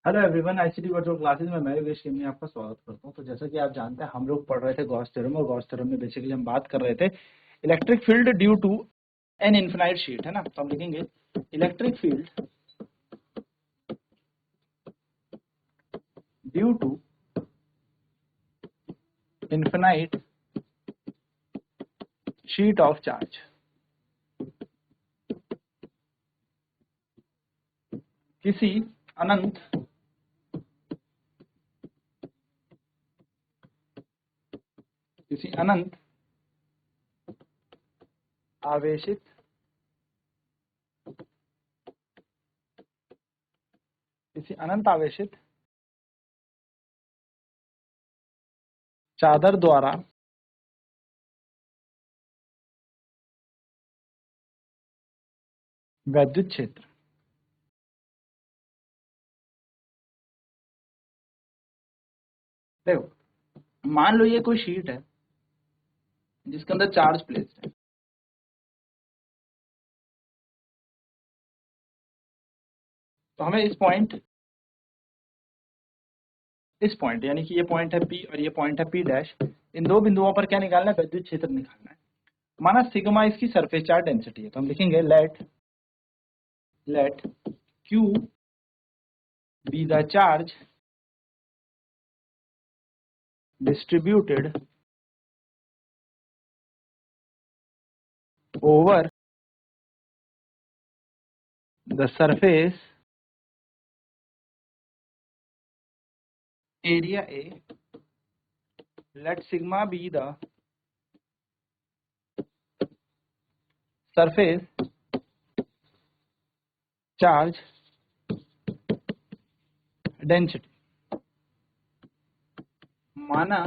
Hello everyone, ICT virtual classes में मैं योगेश केमी आपका स्वागत करता हूं। तो जैसा कि आप जानते हैं, हम लोग पढ़ रहे थे गॉस थ्योरम, और गॉस थ्योरम में बेसिकली हम बात कर रहे थे electric field due to an infinite sheet, है ना। तो हम लिखेंगे electric field due to infinite sheet of charge. किसी अनंत आवेशित चादर द्वारा वैद्युत क्षेत्र। देखो, मान लो ये कोई शीट है जिसके अंदर चार्ज प्लेस्ड है। तो हमें इस पॉइंट यानी कि ये पॉइंट है P और ये पॉइंट है P डैश, इन दो बिंदुओं पर क्या निकालना है? विद्युत क्षेत्र निकालना है। माना सिग्मा इसकी सरफेस चार्ज डेंसिटी है, तो हम लिखेंगे let Q be the charge distributed over the surface area A। Let sigma be the surface charge density. माना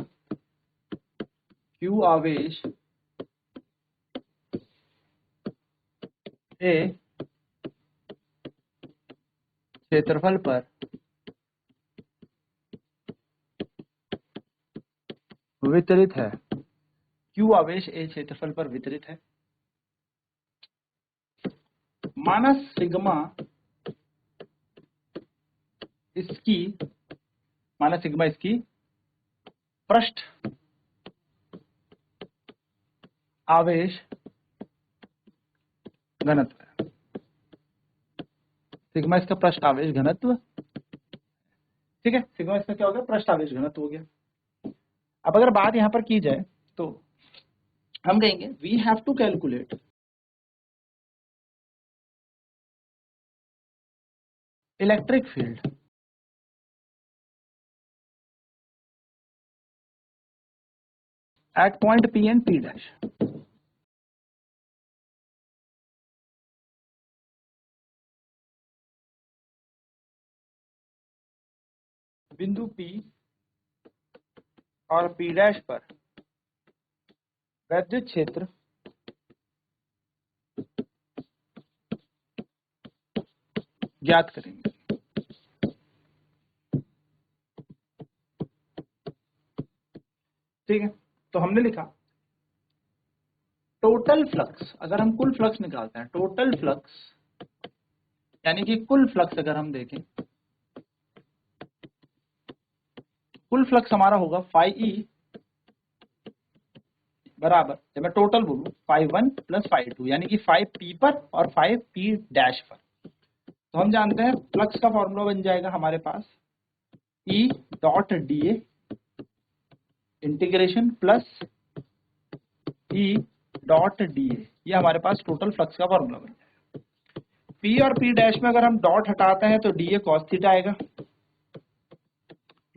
Q आवेश A क्षेत्रफल पर वितरित है। Q आवेश A क्षेत्रफल पर वितरित है। माना सिग्मा इसकी पृष्ठ आवेश घनत्व है। सिग्मा इसका पृष्ठ आवेश घनत्व, ठीक है। सिग्मा इसका क्या हो गया? पृष्ठ आवेश घनत्व हो गया। अब अगर बात यहां पर की जाए तो हम कहेंगे we have to calculate electric field at point P and P dash. बिंदु P और P डैश पर वैद्युत क्षेत्र ज्ञात करेंगे। ठीक है, तो हमने लिखा टोटल फ्लक्स। अगर हम कुल फ्लक्स निकालते हैं, टोटल फ्लक्स यानी कि कुल फ्लक्स अगर हम देखें, कुल फ्लक्स हमारा होगा फाई ई बराबर, जब मैं टोटल बोलूं, फाई 1 प्लस फाई 2, यानी कि फाई P पर और फाई P डैश पर। तो हम जानते हैं फ्लक्स का फॉर्मूला बन जाएगा हमारे पास E dot dA integration plus E dot dA। ये हमारे पास टोटल फ्लक्स का फॉर्मूला बन जाएगा। P और P डैश में अगर हम डॉट हटाते हैं तो dA cos थीटा आएगा,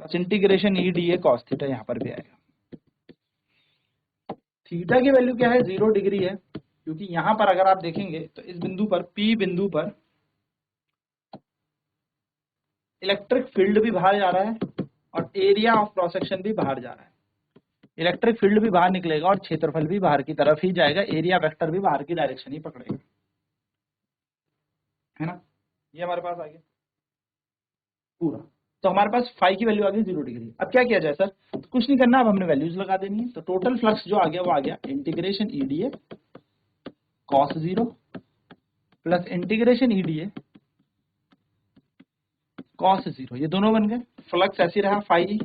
plus integration E dA cos theta यहाँ पर भी आएगा। थीटा की वैल्यू क्या है? 0 डिग्री है, क्योंकि यहां पर अगर आप देखेंगे तो इस बिंदु पर, P बिंदु पर इलेक्ट्रिक फील्ड भी बाहर जा रहा है और एरिया ऑफ क्रॉस सेक्शन भी बाहर जा रहा है। इलेक्ट्रिक फील्ड भी बाहर निकलेगा और क्षेत्रफल भी बाहर की तरफ ही जाएगा, एरिया वेक्टर भी बाहर की डायरेक्शन ही पकड़ेगा, है ना। ये हमारे पास आ गया पूरा। तो हमारे पास फाई की वैल्यू आ गई 0 डिग्री। अब क्या किया जाए सर? तो कुछ नहीं करना, अब हमने वैल्यूज लगा देनी है। तो टोटल फ्लक्स जो आ गया वो आ गया integration EDA cos 0 plus integration EDA cos 0, ये दोनों बन गए। फ्लक्स ऐसे रहा फाई।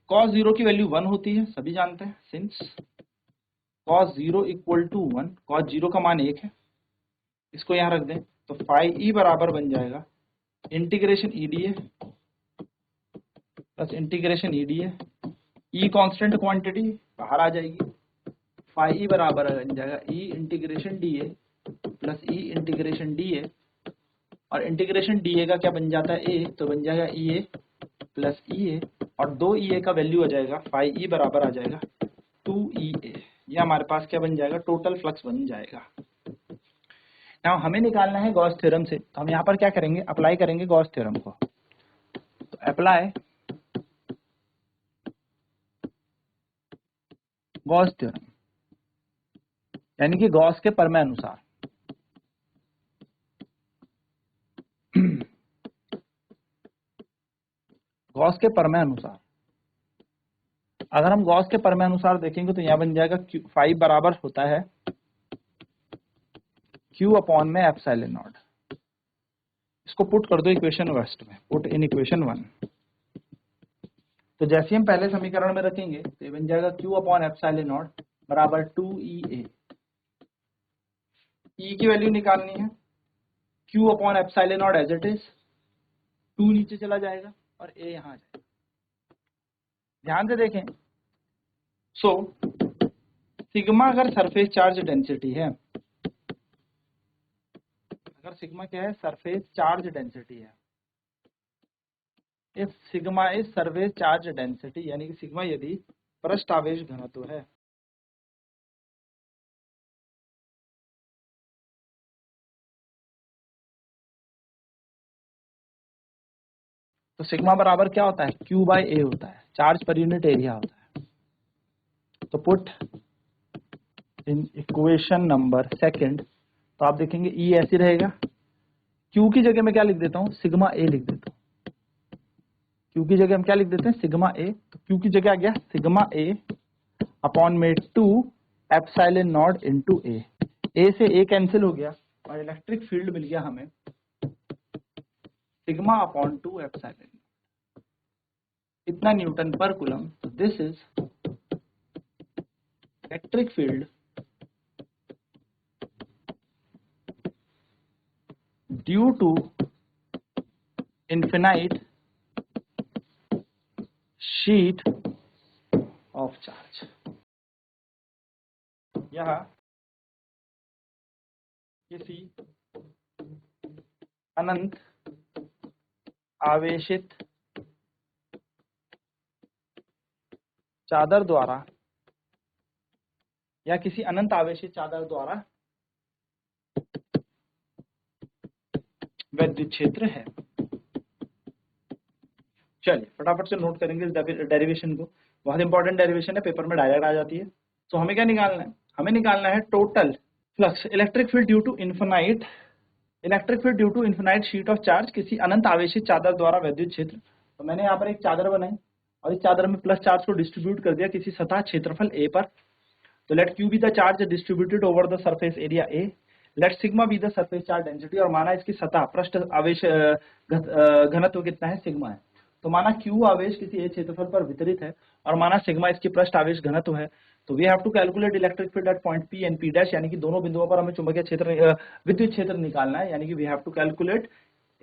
cos 0 की वैल्यू 1 होती है, सभी जानते हैं, since cos 0 equal to 1, cos 0 का मान 1 है, इसको यहां रख दें तो फाई ई बराबर बन जाएगा integration E dA plus integration E dA. E constant quantity बाहर आ जाएगी, फाई ई बराबर बन जाएगा E integration dA plus E integration dA, और इंटीग्रेशन डीए का क्या बन जाता है ए, तो बन जाएगा ई ए प्लस ई ए, और 2 ई ए का वैल्यू आ जाएगा फाई ई बराबर आ जाएगा 2 ई ए। यह हमारे पास क्या बन जाएगा, टोटल फ्लक्स बन जाएगा। नाउ हमें निकालना है गॉस थ्योरम से, तो हम यहाँ पर क्या करेंगे, अप्लाई करेंगे गॉस थ्योरम को। तो अप्लाई गॉस थ्योरम, यानी कि गॉस के प्रमेय अनुसार गॉस के प्रमेय अनुसार अगर हम गॉस के प्रमेय अनुसार देखेंगे तो यहां बन जाएगा फाई बराबर होता है Q अपॉन में एप्सिलॉन नॉट। इसको पुट कर दो इक्वेशन फर्स्ट में, पुट इन इक्वेशन 1। तो जैसे हम पहले समीकरण में रखेंगे तो ये बन जाएगा Q अपॉन एप्सिलॉन नॉट बराबर 2EA। E की वैल्यू निकालनी है, Q upon epsilon naught as it is, 2 नीचे चला जाएगा और A यहां आ जाएगा। ध्यान से देखें, सो सिग्मा अगर सरफेस चार्ज डेंसिटी है, अगर सिग्मा क्या है, सरफेस चार्ज डेंसिटी है, if sigma is surface charge density, यानी कि सिग्मा यदि पृष्ठ आवेश घनत्व है, तो सिग्मा बराबर क्या होता है, Q बाई ए होता है, चार्ज पर यूनिट एरिया होता है। तो put in equation number second, तो आप देखेंगे E ऐसे रहेगा, Q की जगह में क्या लिख देता हूं, सिग्मा ए लिख देता हूं। Q की जगह हम क्या लिख देते हैं, सिग्मा ए, तो Q की जगह आ गया सिग्मा ए अपॉन में 2 एप्सिलॉन नॉट इनटू ए। ए से ए कैंसिल हो गया और इलेक्ट्रिक फील्ड मिल गया हमें सिग्मा अपॉन 2 एप्सिलॉन, इतना न्यूटन पर कूलम। तो this is electric field due to infinite sheet of charge। यह किसी अनंत आवेशित चादर द्वारा या किसी अनंत आवेशित चादर द्वारा विद्युत क्षेत्र है। चलिए फटाफट से नोट करेंगे इस डेरिवेशन को, बहुत इंपॉर्टेंट डेरिवेशन है, पेपर में डायरेक्ट आ जाती है। तो हमें क्या निकालना है, हमें निकालना है total flux electric field due to infinite, electric field due to infinite sheet of charge, किसी अनंत आवेशित चादर द्वारा विद्युत क्षेत्र। तो मैंने यहाँ पर एक चादर बनाई और इस चादर में प्लस चार्ज को डिस्ट्रीब्यूट कर दिया किसी सतह क्षेत्रफल ए पर। तो let Q be the charge distributed over the surface area A, let sigma be the surface charge density, और माना इसकी सतह पृष्ठ आवेश घनत्व कितना है, सिग्मा है। तो माना Q आवेश किसी ए क्षेत्रफल पर वितरित है और माना सिग्मा इसकी पृष्ठ आवेश घनत्व है। तो we have to calculate electric field at point P and P dash, यानी कि दोनों बिंदुओं पर हमें चुंबकीय क्षेत्र विद्युत क्षेत्र निकालना है, यानी कि we have to calculate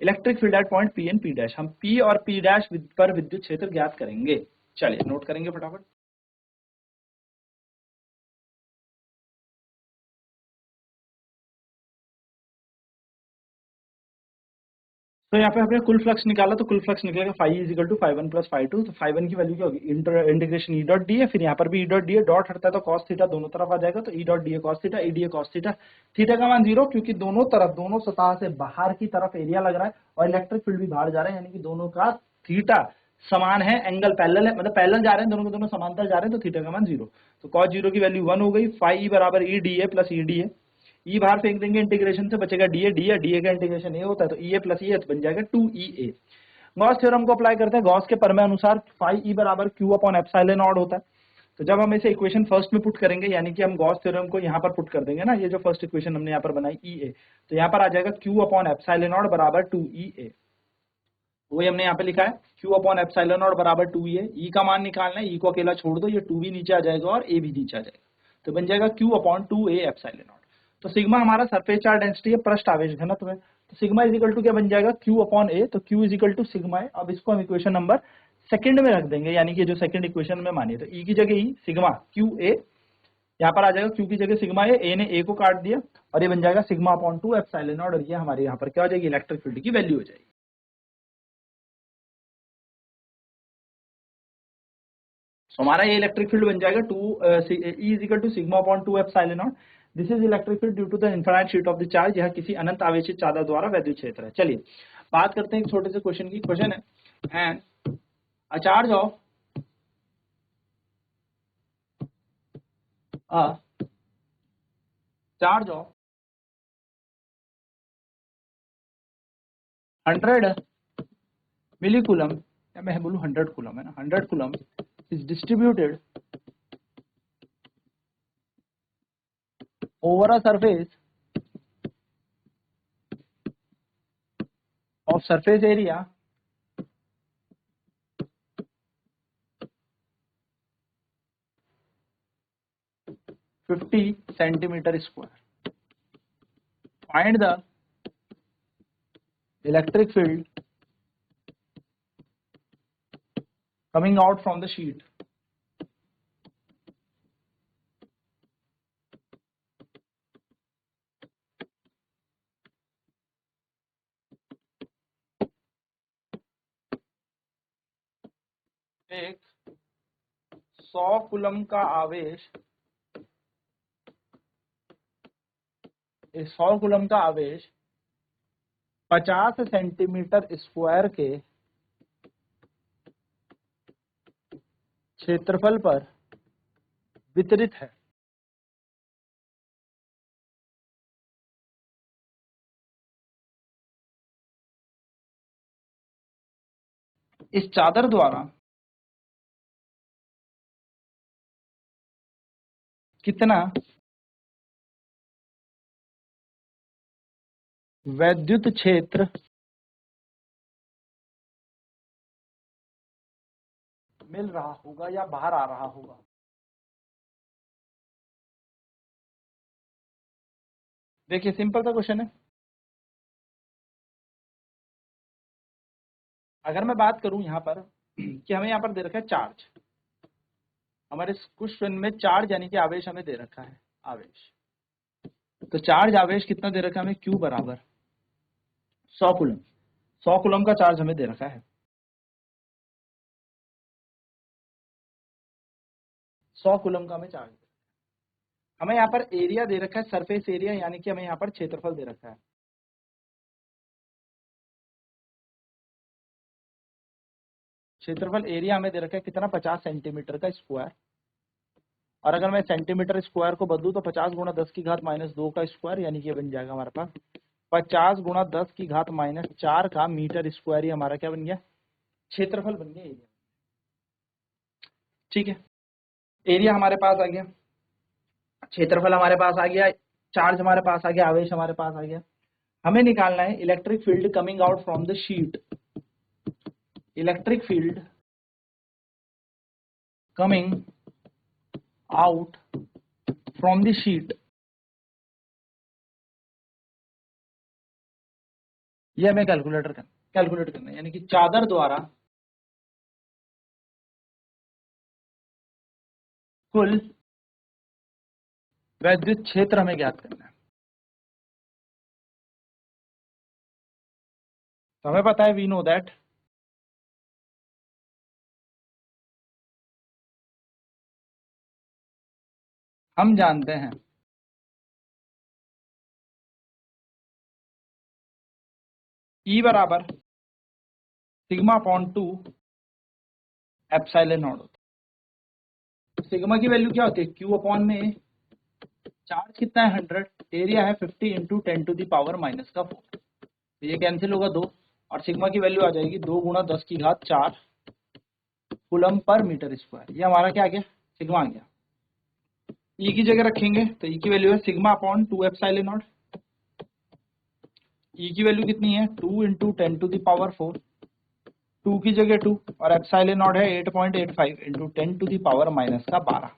electric field at point P and P dash. हम P और P डैश पर विद्युत क्षेत्र ज्ञात करेंगे। चलिए नोट करेंगे फटाफट। तो यहाँ पे हमने कुल फ्लक्स निकाला, तो कुल फ्लक्स निकलेगा phi is equal to phi one plus phi two. तो फाई वन की वैल्यू क्या होगी, इंटीग्रेशन ई डॉट डी है, फिर यहाँ पर भी ई डॉट डी है, डॉट हटता है तो कॉस थीटा दोनों तरफ आ जाएगा, तो E dot D A cos theta, E d A cos theta, theta का मान 0, क्योंकि दोनों तरफ दोनों सतह से बाहर की तरफ एरिया लग रहा है और इलेक्ट्रिक फील्ड भी बाहर जा रहे हैं, यानी कि दोनों का थीटा समान है, एंगल पैरेलल है, मतलब पैरेलल जा रहे हैं, दोनों के दोनों समांतर जा रहे हैं, तो थीटा का मान 0। तो कॉस 0 की वैल्यू 1 हो गई, फाई ई बराबर E d A plus E d A, E बाहर फेंक देंगे इंटीग्रेशन से बचेगा डीए, डीए का इंटीग्रेशन ए होता है, तो ई ए प्लस ई ए बन जाएगा 2EA। गॉस थ्योरम को अप्लाई करते हैं, गॉस के प्रमेय अनुसार फाई ई बराबर Q अपॉन एप्सिलॉन नॉट होता है। तो जब हम इसे इक्वेशन फर्स्ट में पुट करेंगे, यानी कि हम गॉस थ्योरम को यहाँ पर पुट कर देंगे ना, ये जो फर्स्ट इक्वेशन हमने यहाँ पर बनाई EA, तो यहाँ पर आ जाएगा Q अपॉन एप्सिलॉन नॉट बराबर 2EA। वही हमने यहाँ पे लिखा है Q अपॉन एप्सिलॉन नॉट बराबर 2E है। E का मान निकालना है, E को अकेला छोड़ दो, ये 2 भी नीचे आ जाएगा और A भी नीचे आ जाएगा, तो बन जाएगा Q upon 2A epsilon not. तो सिग्मा हमारा सरफेस चार्ज डेंसिटी है, पृष्ठ आवेश घनत्व है, तो सिग्मा इज इक्वल टू क्या बन जाएगा Q अपॉन A, तो Q is equal to sigma है। अब इसको हम इक्वेशन नंबर सेकंड में रख देंगे, यानी कि जो सेकंड इक्वेशन में मानिए, तो E की जगह E सिग्मा QA, यहाँ पर आ जाएगा Q की जगह सिग्मा A ने A को काट दिया और ये बन जाएगा सिग्मा अपॉन 2 एप्सिलॉन नॉट, और ये हमारे यहाँ पर क्या हो जाएगी, इलेक्ट्रिक फील्ड की वैल्यू हो जाएगी। हमारा ये इलेक्ट्रिक फील्ड बन जाएगा E is equal to sigma upon 2 epsilon naught. This is electric field due to the infinite sheet of the charge, यह किसी अनंत आवेशित चादर द्वारा वैद्युत क्षेत्र है। चलिए बात करते हैं एक छोटे से क्वेश्चन की। क्वेश्चन है and a charge of charge of 100 मिलीकूलम, या मैं बोलूं 100 कूलम है ना, 100 coulomb is distributed over a surface of surface area 50 centimeter square. Find the electric field coming out from the sheet. एक 100 कूलम का आवेश, 100 कूलम का आवेश 50 सेंटीमीटर स्क्वायर के क्षेत्रफल पर वितरित है। इस चादर द्वारा कितना वैद्युत क्षेत्र मिल रहा होगा या बाहर आ रहा होगा। देखिए सिंपल सा क्वेश्चन है। अगर मैं बात करूं यहाँ पर कि हमें यहाँ पर दे रखा है चार्ज, हमारे क्वेश्चन में चार्ज यानी कि आवेश हमें दे रखा है, आवेश, तो चार्ज आवेश कितना दे रखा है हमें, Q बराबर 100 कूलम, 100 कूलम का चार्ज हमें दे रखा है, 100 कूलम का हमें चार्ज, हमें यहाँ पर एरिया दे रखा है सरफेस एरिया, यानी कि हमें यहाँ पर क्षेत्रफल दे रखा है। क्षेत्रफल एरिया हमें दे रखा है कितना, 50 सेंटीमीटर का स्क्वायर, और अगर मैं सेंटीमीटर स्क्वायर को बदलूं तो 50 गुणा 10 की घात -2 का स्क्वायर, यानी कि बन जाएगा हमारे पास 50 गुणा 10 की घात -4 का मीटर स्क्वायर। ये हमारा क्या बन गया, क्षेत्रफल बन गया, एरिया। ठीक है, एरिया हमारे पास आ गया, क्षेत्रफल हमारे पास आ गया, चार्ज हमारे पास आ गया, आवेश हमारे पास आ गया। हमें निकालना है electric field coming out from the sheet, electric field coming out from the sheet. ये हमें कैलकुलेट करना है, यानी कि चादर द्वारा कुल वैद्युत क्षेत्र हमें ज्ञात करना है। तो हमें पता है, वी नो दैट हम जानते हैं E बराबर सिग्मा अपॉन 2 एप्सिलॉन नॉट होता है। सिग्मा की वैल्यू क्या होती है, Q अपॉन में, चार्ज कितना है 100, एरिया है 50 इंटू 10 टू द पावर -4, तो ये कैंसिल होगा 2, और सिग्मा की वैल्यू आ जाएगी 2 गुणा 10 की घात 4 कूलम पर मीटर स्क्वायर। ये हमारा क्या आ गया, सिग्मा आ गया। E की जगह रखेंगे तो E की वैल्यू है sigma upon 2 epsilon not. E की वैल्यू कितनी है, 2 इंटू 10 टू द पावर 4, 2 की जगह 2 और एप्सिलॉन नॉट है 8.85 into 10 to the power minus का 12।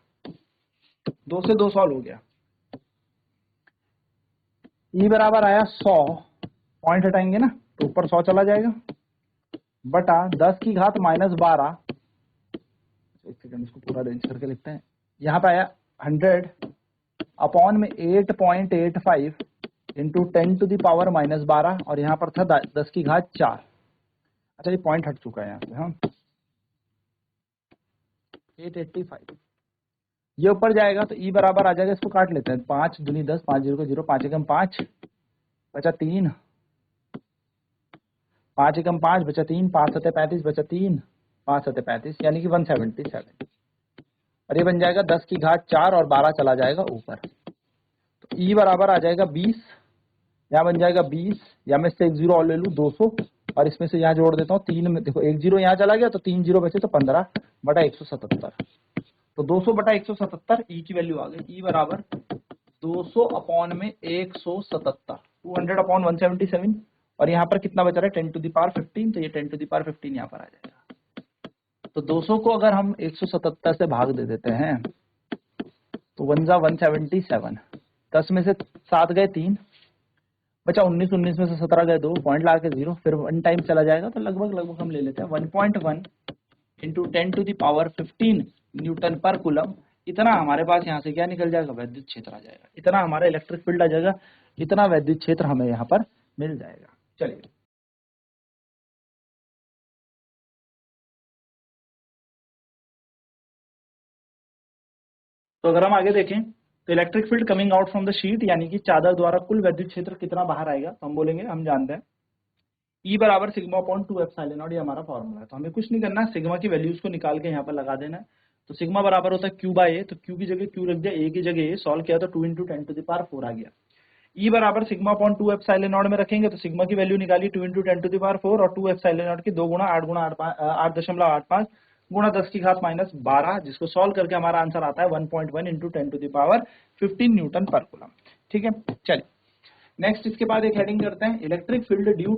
2 से 2 सॉल्व हो गया। ई बराबर आया 100, पॉइंट हटाएंगे ना तो ऊपर 100 चला जाएगा, बटा 10 की घात माइनस 12, एक सेकंड इसको पूरा अरेंज करके लिखते हैं। यहाँ पे आया 100 अपॉन में 8.85 into 10 to the power minus 12 और यहाँ पर था 10 की घात 4। अच्छा ये पॉइंट हट चुका है यहाँ से। हाँ 885 ये ऊपर जाएगा तो ई बराबर आ जाएगा, इसको काट लेते हैं, 5 दूनी 10, 5 0 0, 5 एकम 5 बचा 3, 5 एकम 5 बचा 3, 5 सते 35 बचा 3, 5 सते 35 यानी कि 177 और ये बन जाएगा 10 की घात 4 और 12 चला जाएगा ऊपर। तो ई बराबर आ जाएगा 20, यहाँ बन जाएगा 20, या मैं इससे 1 जीरो और ले लूँ 200 और इसमें से यहाँ जोड़ देता हूँ 3 में, देखो 1 जीरो यहाँ चला गया तो 3 जीरो बचे तो 15 बटा 177। तो 200 बटा 177 ई की वैल्यू आ गई। ई बराबर 200 अपॉन में 177, 200 अपॉन 177 और यहाँ पर कितना बच रहा है 10 टू द पावर 15, तो ये 10 टू द पावर 15 यहाँ पर आ जाएगा। तो 200 को अगर हम 177 से भाग दे देते हैं तो 1 जा 177, 10 में से 7 गए 3 बचा 19, 19 में से 17 गए 2, पॉइंट ला के 0, फिर 1 टाइम चला जाएगा तो लगभग हम ले लेते हैं 1.1 into 10 to the power 15 newton पर कूलम। इतना हमारे पास यहाँ से क्या निकल जाएगा, वैद्युत क्षेत्र आ जाएगा, इतना हमारा इलेक्ट्रिक फील्ड आ जाएगा, इतना वैद्युत क्षेत्र हमें यहाँ पर मिल जाएगा। चलिए तो अगर हम आगे देखें तो electric field coming out from the sheet यानी कि चादर द्वारा कुल वैद्युत क्षेत्र कितना बाहर आएगा, तो हम बोलेंगे, हम जानते हैं E बराबर सिग्मा अपॉन 2 एप्सिलॉन नॉट, ये हमारा फॉर्मूला है। तो हमें कुछ नहीं करना, सिग्मा की वैल्यूज को निकाल के यहाँ पर लगा देना है। तो सिग्मा बराबर होता है Q बाय ए, तो Q की जगह Q रख दिया, A की जगह A, सॉल्व किया तो 2 इंटू 10 टू द पावर 4 आ गया। E बराबर सिग्मा अपॉन 2 एप्सिलॉन नॉट में रखेंगे तो सिग्मा की वैल्यू निकाली 2 इंटू 10 टू द पावर 4 और 2 एप्सिलॉन नॉट की 2 गुणा 8.85 गुणा 10 की घात माइनस 12, जिसको सॉल्व करके हमारा आंसर आता है 1.1 into 10 to the power 15 newton पर कूलम। ठीक है, चलिए नेक्स्ट इसके बाद एक हेडिंग करते हैं, electric field due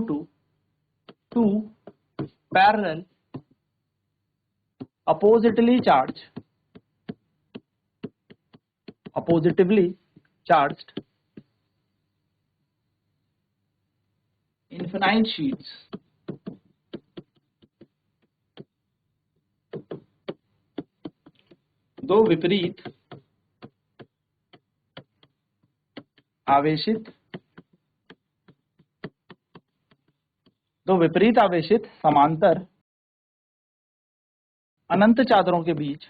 to two parallel oppositively charged infinite sheets दो विपरीत आवेशित समांतर अनंत चादरों के बीच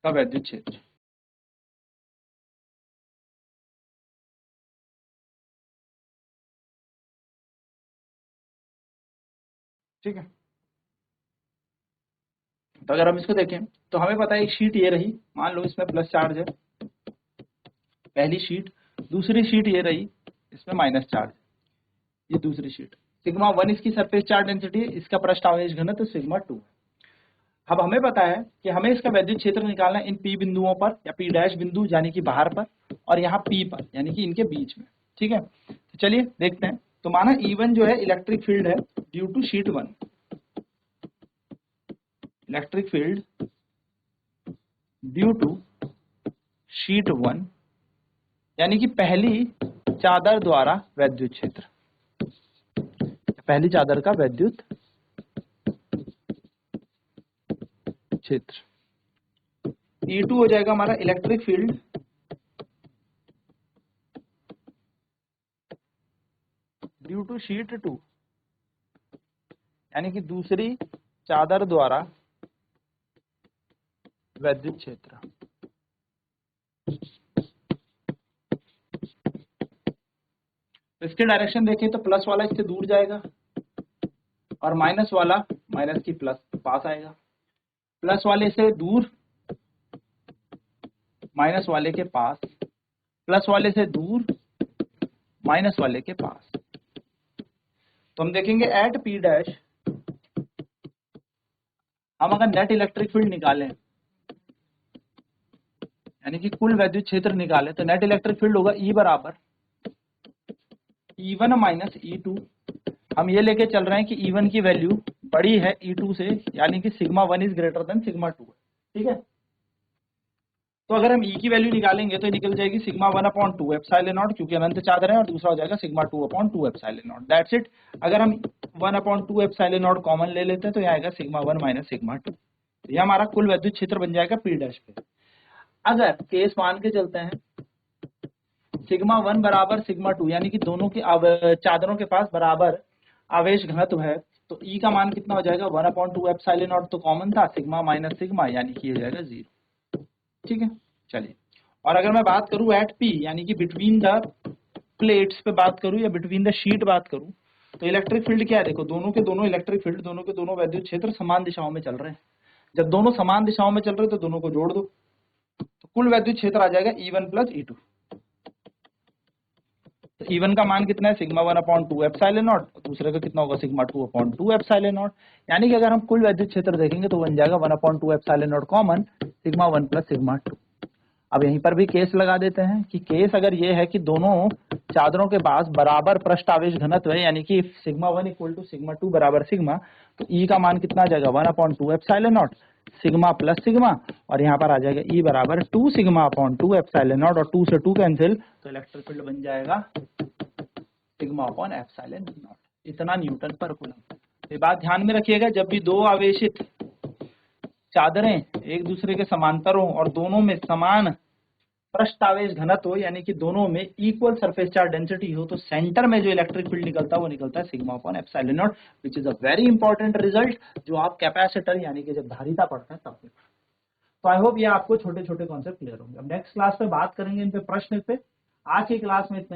का वैद्युत क्षेत्र। ठीक है, तो अगर हम इसको देखें तो हमें पता है एक शीट ये रही, मान लो इसमें प्लस चार्ज है, पहली शीट, दूसरी शीट ये रही, इसमें माइनस चार्ज, ये दूसरी शीट। सिग्मा 1 इसकी सरफेस चार्ज डेंसिटी है, इसका पृष्ठ आवेश घनत्व सिग्मा 2। अब हमें पता है कि हमें इसका वैद्युत क्षेत्र निकालना है इन P बिंदुओं पर या P डैश बिंदु यानी कि बाहर पर और यहाँ P पर यानी कि इनके बीच में। ठीक है, तो चलिए देखते हैं। तो माना E1 जो है इलेक्ट्रिक फील्ड है due to sheet 1, electric field due to sheet 1 यानी कि पहली चादर द्वारा वैद्युत क्षेत्र, पहली चादर का वैद्युत क्षेत्र। E2 हो जाएगा हमारा electric field due to sheet 2 यानी कि दूसरी चादर द्वारा वैद्युत क्षेत्र। इसके डायरेक्शन देखें तो प्लस वाला इससे दूर जाएगा और माइनस वाला माइनस की प्लस पास आएगा, प्लस वाले से दूर माइनस वाले के पास, प्लस वाले से दूर माइनस वाले के पास। तो हम देखेंगे एट पी डैश, हम अगर नेट इलेक्ट्रिक फील्ड निकालें यानी कि कुल वैद्युत क्षेत्र निकालें तो नेट इलेक्ट्रिक फील्ड होगा E बराबर E1 माइनस E2। हम ये लेके चल रहे हैं कि E1 की वैल्यू बड़ी है E2 से, यानी कि sigma 1 is greater than sigma 2 है, ठीक है। तो अगर हम E की वैल्यू निकालेंगे तो निकल जाएगी सिग्मा 1/2 एप्सिलॉन नॉट, क्योंकि अनंत चादर है, और दूसरा हो जाएगा sigma 2/2 epsilon not, that's it. अगर हम 1/2 एप्सिलॉन नॉट कॉमन ले लेते हैं तो यहाँ आएगा सिग्मा 1 माइनस सिग्मा 2। ये हमारा कुल वैद्युत क्षेत्र बन जाएगा P डैश पे। अगर केस मान के चलते हैं सिग्मा 1 बराबर सिग्मा 2, यानी कि दोनों की चादरों के पास बराबर आवेश घनत्व है, तो E का मान कितना हो जाएगा 1/2 एप्सिलॉन नॉट, तो कॉमन था सिग्मा माइनस सिग्मा, यानी कि ये जाएगा 0, ठीक है। चलिए, और अगर मैं बात करूं एट P, यानी कि बिटवीन द प्लेट्स पे बात करूं या बिटवीन द शीट बात करूं, तो इलेक्ट्रिक फील्ड क्या है, देखो दोनों के दोनों इलेक्ट्रिक फील्ड, दोनों के दोनों वैद्युत क्षेत्र समान दिशाओं में चल रहे हैं। जब दोनों समान दिशाओं में चल रहे हैं तो दोनों को जोड़ दो, तो कुल वैद्युत क्षेत्र आ जाएगा E1 प्लस E2। तो E1 का मान कितना है सिग्मा 1/2 एप्सिलॉन नॉट, दूसरे का कितना होगा सिग्मा 2/2 एप्सिलॉन नॉट, यानी कि अगर हम कुल वैद्युत क्षेत्र देखेंगे तो बन जाएगा 1/2 epsilon not common sigma 1 plus sigma 2। अब यहीं पर भी केस लगा देते हैं कि केस अगर ये है कि दोनों चादरों के पास बराबर पृष्ठ आवेश घनत्व है, यानी कि सिग्मा 1 इक्वल टू सिग्मा 2 बराबर सिग्मा, तो E का मान कितना आ जाएगा 1/2 epsilon not sigma plus sigma, और यहाँ पर आ जाएगा E बराबर 2 सिग्मा अपॉन 2 एप्सिलॉन नॉट, और 2 से 2 कैंसिल, तो इलेक्ट्रिक फील्ड बन जाएगा सिग्मा अपॉन एप्सिलॉन नॉट, इतना न्यूटन पर कूलम। ये बात ध्यान में रखिएगा, जब भी दो आवेशित चादरें एक दूसरे के समांतर हो और दोनों में समान पृष्ठ आवेश घनत्व हो, यानी कि दोनों में इक्वल सरफेस चार्ज डेंसिटी हो, तो सेंटर में जो इलेक्ट्रिक फील्ड निकलता है वो निकलता है sigma upon epsilon not, which is a very important result, जो आप कैपेसिटर यानी कि जब धारिता पढ़ते हैं तब। तो आई होप ये आपको छोटे छोटे कॉन्सेप्ट क्लियर होंगे। अब नेक्स्ट क्लास पे बात करेंगे इन पे, प्रश्न पे। आज की क्लास में इतना ही।